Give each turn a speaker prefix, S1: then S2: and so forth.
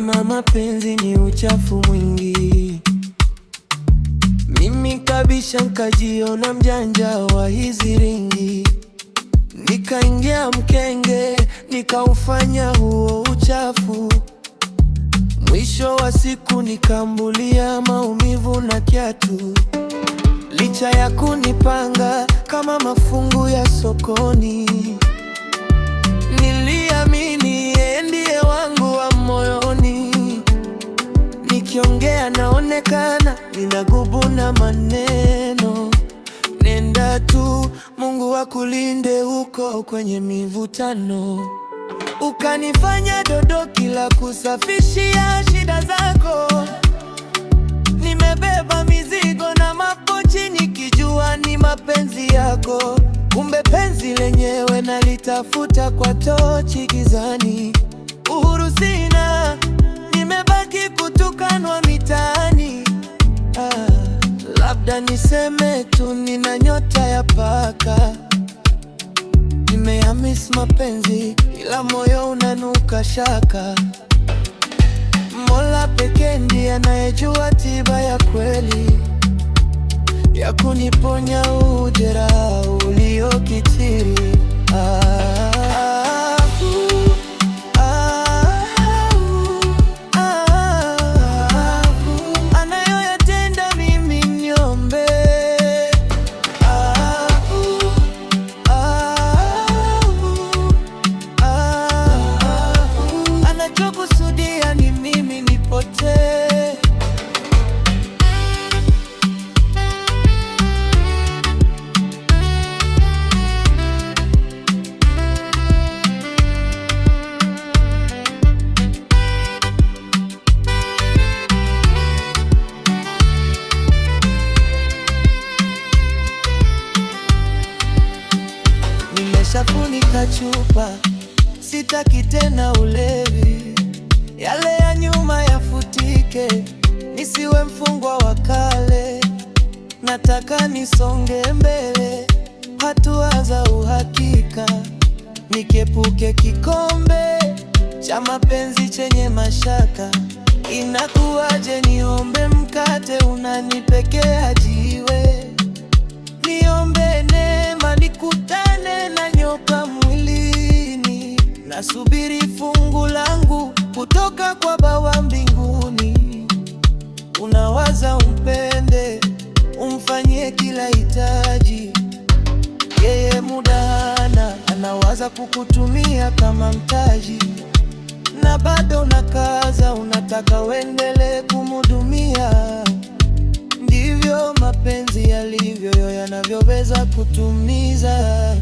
S1: kama mapenzi ni uchafu mwingi. Mimi kabisha nkajiona mjanja wa hizi ringi, nikaingia mkenge, nikaufanya huo uchafu. Mwisho wa siku nikambulia maumivu na kiatu. Licha ya kunipanga kama mafungu ya sokoni, niliamini yeye ndiye wangu wa moyoni. Nikiongea naonekana ninagubuna maneno. Nenda tu, Mungu akulinde huko kwenye mivutano. Ukanifanya dodo kila kusafishia shida zako. Nimebeba mizigo na mapochi nikijua ni mapenzi yako. Kumbe penzi lenyewe nalitafuta kwa tochi gizani. Uhuru sina, nimebaki kutukanwa mitaani. Labda niseme tu nina nyota ya paka. Nimeyamiss mapenzi ila moyo unanuka shaka. Mola pekee ndiye anayejua tiba ya kweli ya kuniponya ujeraha uliokithiri. Anayoyatenda mimi niombe. Anachokusudia ni mimi nipotee. Nimeshafunika chupa, sitaki tena ulevi. Yale ya nyuma yafutike, nisiwe mfungwa wa kale. Nataka nisonge mbele, hatua za uhakika. Nikiepuke kikombe cha mapenzi chenye mashaka. Inakuwaje niombe mkate unanipekea jiwe? Niombe neema nikutane na nyoka mwilini. Nasubiri fungu langu kutoka kwa Baba mbinguni. Unawaza umpende, umfanyie kila hitaji. Yeye muda hana, anawaza kukutumia kama mtaji. Na bado unakaza, unataka uendelee kumhudumia. Ndivyo mapenzi yalivyo, yanavyoweza kutumiza.